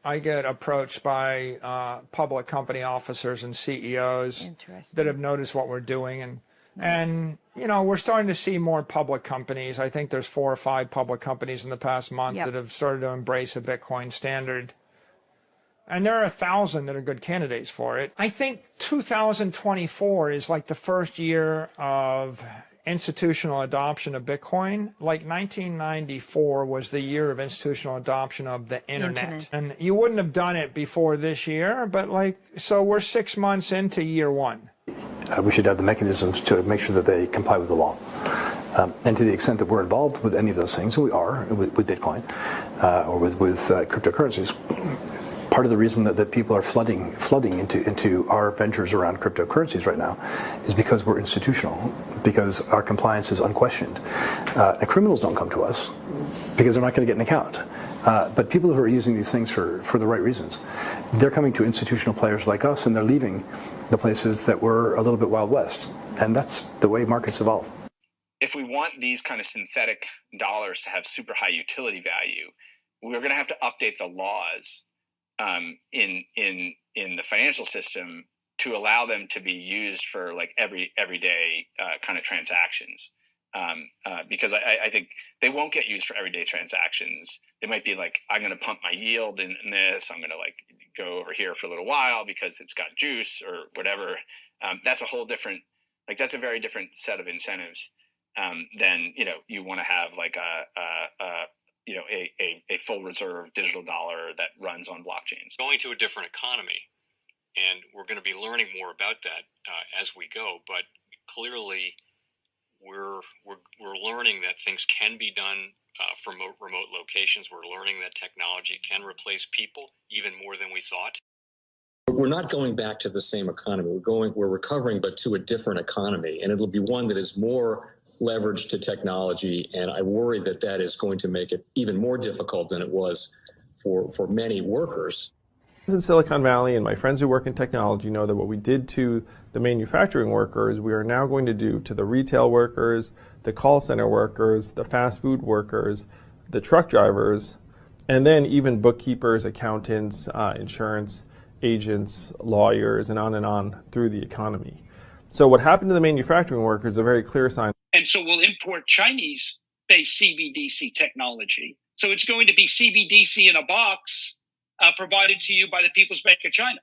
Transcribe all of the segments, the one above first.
I get approached by public company officers and CEOs that have noticed what we're doing, and you know, we're starting to see more public companies. I think there's 4 or 5 public companies in the past month that have started to embrace a Bitcoin standard. And there are 1,000 that are good candidates for it. I think 2024 is like the first year of institutional adoption of Bitcoin. Like 1994 was the year of institutional adoption of the internet. And you wouldn't have done it before this year, but like, so we're 6 months into year 1. We should have the mechanisms to make sure that they comply with the law. And to the extent that we're involved with any of those things, and we are with Bitcoin or with cryptocurrencies, part of the reason that people are flooding into our ventures around cryptocurrencies right now is because we're institutional, because our compliance is unquestioned. And criminals don't come to us because they're not going to get an account. But people who are using these things for the right reasons, they're coming to institutional players like us, and they're leaving the places that were a little bit Wild West. And that's the way markets evolve. If we want these kind of synthetic dollars to have super high utility value, we're going to have to update the laws in the financial system to allow them to be used for like everyday kind of transactions. Because I think they won't get used for everyday transactions. They might be like, I'm going to pump my yield in this. I'm going to like go over here for a little while because it's got juice or whatever. That's a whole different, like that's a very different set of incentives than, you know, you want to have like a full reserve digital dollar that runs on blockchains. Going to a different economy, and we're going to be learning more about that as we go. But clearly, we're learning that things can be done from remote locations. We're learning that technology can replace people even more than we thought. We're not going back to the same economy. We're recovering, but to a different economy, and it'll be one that is more leverage to technology, and I worry that that is going to make it even more difficult than it was for many workers. In Silicon Valley, and my friends who work in technology know that what we did to the manufacturing workers, we are now going to do to the retail workers, the call center workers, the fast food workers, the truck drivers, and then even bookkeepers, accountants, insurance agents, lawyers, and on through the economy. So what happened to the manufacturing workers is a very clear sign. And so we'll import Chinese-based CBDC technology. So it's going to be CBDC in a box provided to you by the People's Bank of China.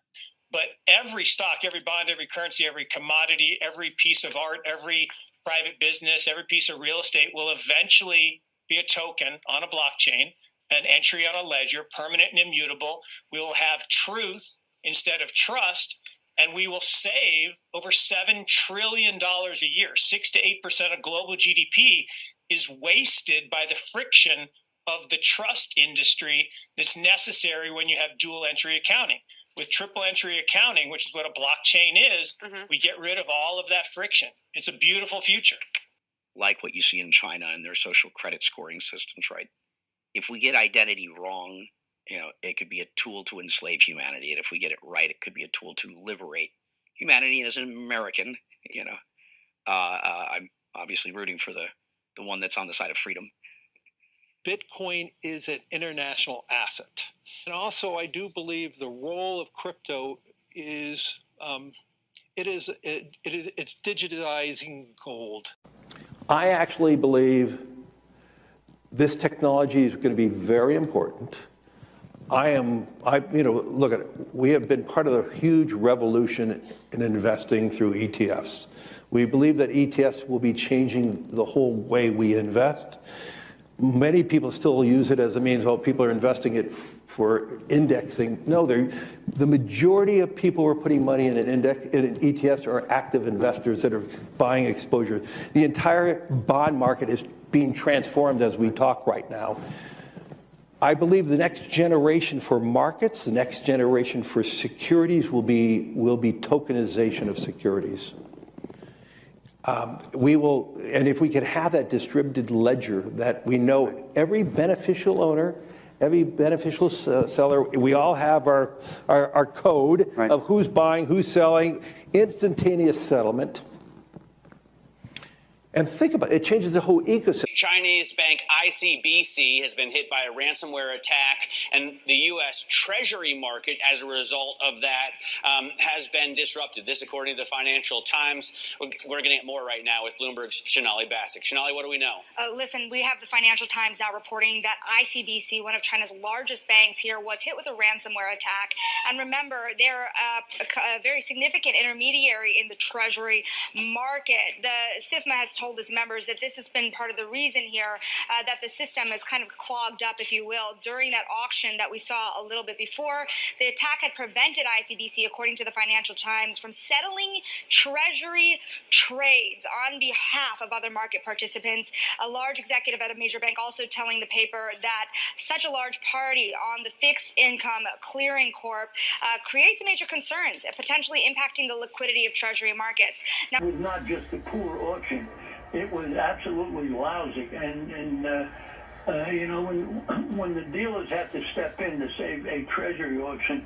But every stock, every bond, every currency, every commodity, every piece of art, every private business, every piece of real estate will eventually be a token on a blockchain, an entry on a ledger, permanent and immutable. We will have truth instead of trust. And we will save over $7 trillion a year. 6 to 8% of global GDP is wasted by the friction of the trust industry that's necessary when you have dual entry accounting. With triple entry accounting, which is what a blockchain is, we get rid of all of that friction. It's a beautiful future. Like what you see in China and their social credit scoring systems, right? If we get identity wrong, you know, it could be a tool to enslave humanity. And if we get it right, it could be a tool to liberate humanity. And as an American, you know, I'm obviously rooting for the one that's on the side of freedom. Bitcoin is an international asset. And also, I do believe the role of crypto is, it's digitizing gold. I actually believe this technology is going to be very important. Look at it. We have been part of a huge revolution in investing through ETFs. We believe that ETFs will be changing the whole way we invest. Many people still use it as a means, well, people are investing it for indexing. No, the majority of people who are putting money in an ETFs are active investors that are buying exposure. The entire bond market is being transformed as we talk right now. I believe the next generation for markets, the next generation for securities will be tokenization of securities. And if we could have that distributed ledger that we know every beneficial owner, every beneficial seller, we all have our code of who's buying, who's selling, instantaneous settlement. And think about it, it changes the whole ecosystem. Chinese bank ICBC has been hit by a ransomware attack, and the U.S. Treasury market, as a result of that, has been disrupted. This, according to the Financial Times. We're getting more right now with Bloomberg's Shonali Bassick. Shonali, what do we know? Listen, we have the Financial Times now reporting that ICBC, one of China's largest banks here, was hit with a ransomware attack. And remember, they're a very significant intermediary in the Treasury market. The SIFMA has told its members that this has been part of the reason here that the system is kind of clogged up, if you will, during that auction that we saw a little bit before. The attack had prevented ICBC, according to the Financial Times, from settling Treasury trades on behalf of other market participants. A large executive at a major bank also telling the paper that such a large party on the fixed income clearing corp creates major concerns, potentially impacting the liquidity of Treasury markets. Now, it was not just a poor auction. It was absolutely lousy. And you know, when the dealers have to step in to save a Treasury auction,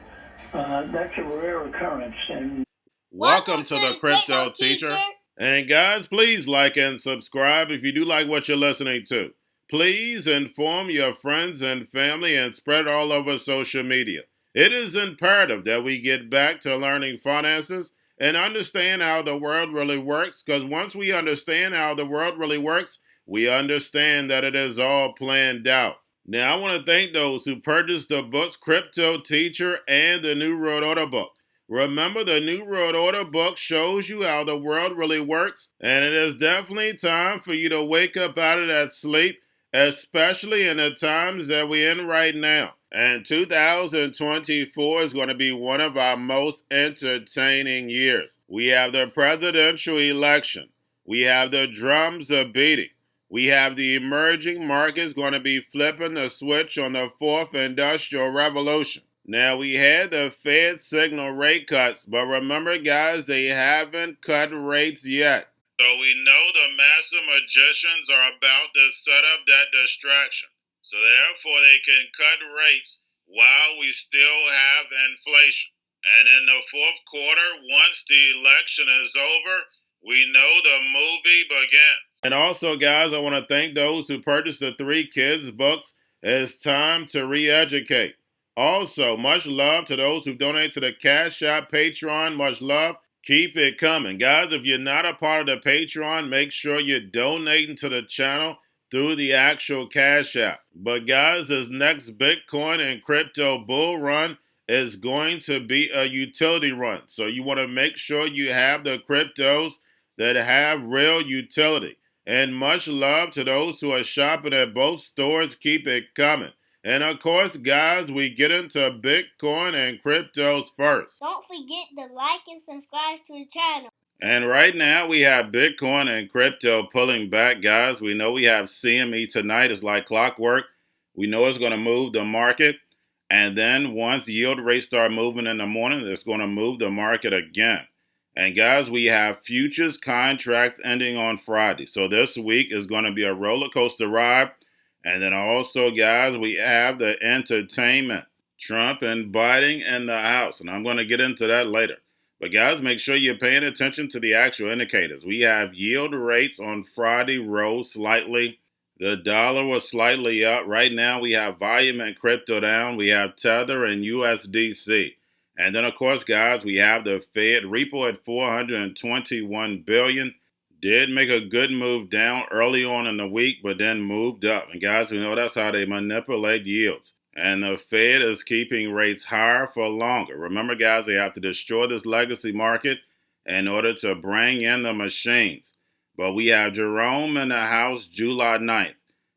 that's a rare occurrence. And welcome to the Crypto Teacher. And guys, please like and subscribe if you do like what you're listening to. Please inform your friends and family and spread it all over social media. It is imperative that we get back to learning finances and understand how the world really works, because once we understand how the world really works, we understand that it is all planned out. Now, I want to thank those who purchased the books Cryptoteacher and the New World Order book. Remember, the New World Order book shows you how the world really works, and it is definitely time for you to wake up out of that sleep, especially in the times that we're in right now. And 2024 is going to be one of our most entertaining years. We have the presidential election. We have the drums are beating. We have the emerging markets going to be flipping the switch on the fourth industrial revolution. Now, we had the Fed signal rate cuts, but remember, guys, they haven't cut rates yet. So we know the master magicians are about to set up that distraction. So therefore, they can cut rates while we still have inflation. And in the fourth quarter, once the election is over, we know the movie begins. And also, guys, I want to thank those who purchased the 3 Kids books. It's time to re-educate. Also, much love to those who donate to the Cash App, Patreon. Much love. Keep it coming. Guys, if you're not a part of the Patreon, make sure you're donating to the channel through the actual Cash App. But guys, this next Bitcoin and crypto bull run is going to be a utility run. So you want to make sure you have the cryptos that have real utility. And much love to those who are shopping at both stores. Keep it coming. And of course, guys, we get into Bitcoin and cryptos first. Don't forget to like and subscribe to the channel. And right now, we have Bitcoin and crypto pulling back, guys. We know we have CME tonight. It's like clockwork. We know it's going to move the market. And then once yield rates start moving in the morning, it's going to move the market again. And guys, we have futures contracts ending on Friday. So this week is going to be a roller coaster ride. And then also, guys, we have the entertainment. Trump and Biden in the house. And I'm going to get into that later. But guys, make sure you're paying attention to the actual indicators. We have yield rates on Friday rose slightly. The dollar was slightly up. Right now, we have volume and crypto down. We have Tether and USDC. And then, of course, guys, we have the Fed repo at $421 billion. Did make a good move down early on in the week, but then moved up. And guys, we know that's how they manipulate yields. And the Fed is keeping rates higher for longer. Remember, guys, they have to destroy this legacy market in order to bring in the machines. But we have Jerome in the House July 9th.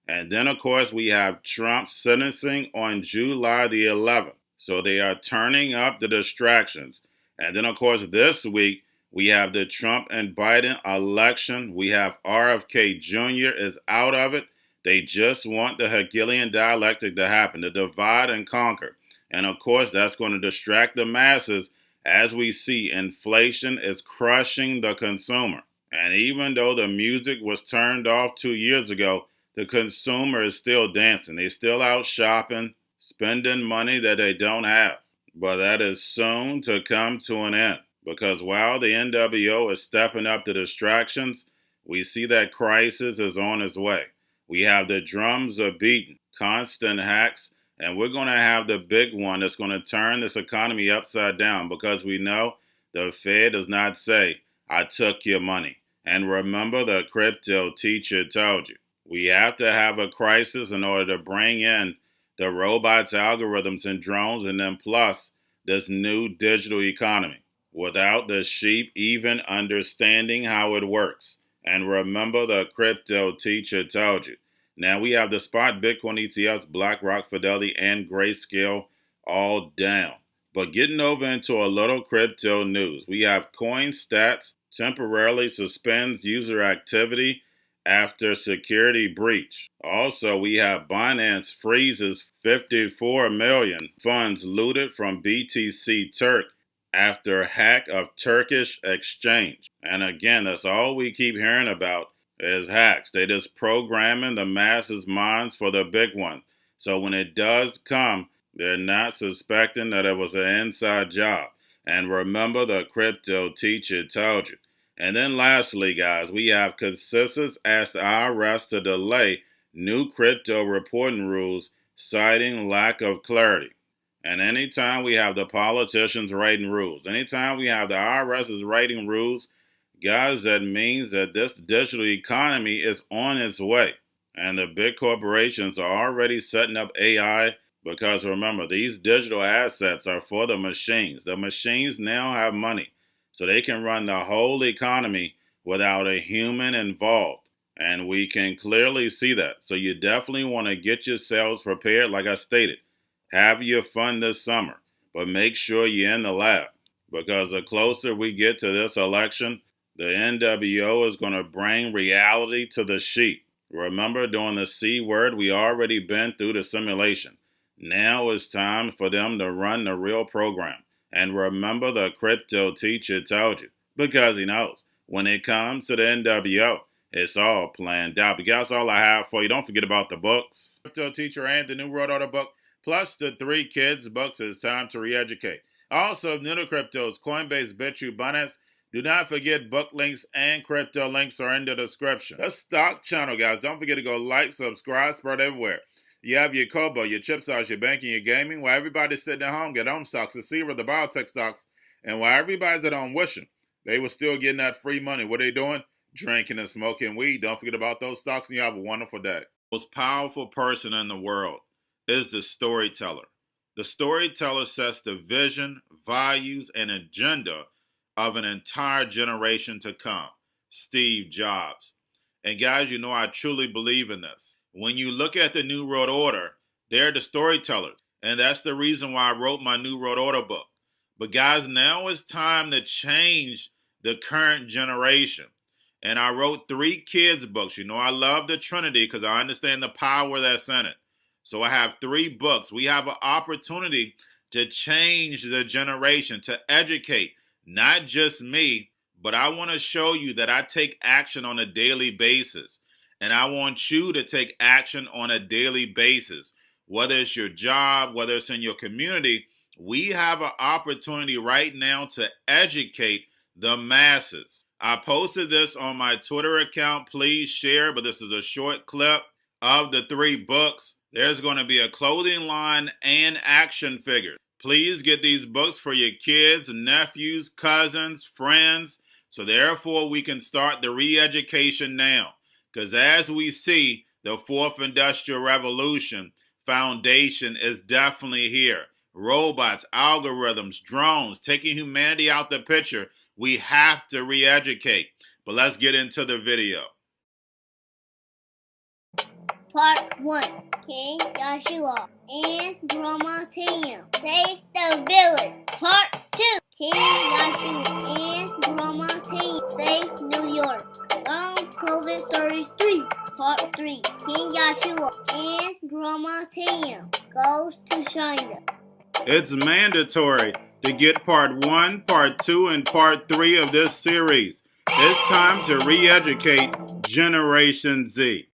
And then, of course, we have Trump sentencing on July the 11th. So they are turning up the distractions. And then, of course, this week, we have the Trump and Biden election. We have RFK Jr. is out of it. They just want the Hegelian dialectic to happen, to divide and conquer. And of course, that's going to distract the masses as we see inflation is crushing the consumer. And even though the music was turned off 2 years ago, the consumer is still dancing. They're still out shopping, spending money that they don't have. But that is soon to come to an end. Because while the NWO is stepping up the distractions, We see that crisis is on its way. We have the drums are beating, constant hacks, and we're going to have the big one that's going to turn this economy upside down, because we know the Fed does not say, I took your money. And remember, the crypto teacher told you, we have to have a crisis in order to bring in the robots, algorithms, and drones, and then plus this new digital economy without the sheep even understanding how it works. And remember, the crypto teacher told you. Now we have the spot Bitcoin ETFs, BlackRock, Fidelity, and Grayscale all down. But getting over into a little crypto news, we have CoinStats temporarily suspends user activity after security breach. Also, we have Binance freezes 54 million funds looted from BTC Turk after hack of Turkish exchange. And again, that's all we keep hearing about is hacks. They just programming the masses' minds for the big one. So when it does come, they're not suspecting that it was an inside job. And remember, the crypto teacher told you. And then lastly, guys, we have ConsenSys asked the IRS to delay new crypto reporting rules, citing lack of clarity. And anytime we have the politicians writing rules, anytime we have the IRS is writing rules, guys, that means that this digital economy is on its way. And the big corporations are already setting up AI, because remember, these digital assets are for the machines. The machines now have money, so they can run the whole economy without a human involved. And we can clearly see that. So you definitely want to get yourselves prepared. Like I stated, have your fun this summer, but make sure you're in the lab, because the closer we get to this election, the NWO is going to bring reality to the sheep. Remember, during the C word, we already been through the simulation. Now it's time for them to run the real program. And remember, the crypto teacher told you, because he knows when it comes to the NWO, it's all planned out. But that's all I have for you. Don't forget about the books. Crypto Teacher and the new World Order book, plus the 3 kids books. It's time to re-educate. Also, new to cryptos, Coinbase, Bitrue, Binance. Do not forget book links and crypto links are in the description. The stock channel, guys. Don't forget to go like, subscribe, spread everywhere. You have your Kobo, your chip stocks, your banking, your gaming. While everybody's sitting at home, get home stocks, the Seaver, the biotech stocks. And while everybody's at home wishing they were still getting that free money, what are they doing? Drinking and smoking weed. Don't forget about those stocks, and you have a wonderful day. The most powerful person in the world is the storyteller. The storyteller sets the vision, values, and agenda of an entire generation to come. Steve Jobs. And guys, you know I truly believe in this. When you look at the New World Order, they're the storytellers. And that's the reason why I wrote my New World Order book. But guys, now it's time to change the current generation. And I wrote 3 kids books. You know I love the Trinity because I understand the power that's in it. So I have 3 books. We have an opportunity to change the generation, to educate, not just me, but I want to show you that I take action on a daily basis. And I want you to take action on a daily basis. Whether it's your job, whether it's in your community, we have an opportunity right now to educate the masses. I posted this on my Twitter account. Please share, but this is a short clip of the 3 books. There's going to be a clothing line and action figures. Please get these books for your kids, nephews, cousins, friends, so therefore we can start the re-education now. Because as we see, the 4th Industrial Revolution foundation is definitely here. Robots, algorithms, drones, taking humanity out the picture. We have to re-educate. But let's get into the video. Part 1. King Joshua and Grandma Tam save the village. Part 2. King Joshua and Grandma Tam save New York from COVID-33. Part 3. King Joshua and Grandma Tam goes to China. It's mandatory to get part 1, part 2, and part 3 of this series. It's time to re-educate Generation Z.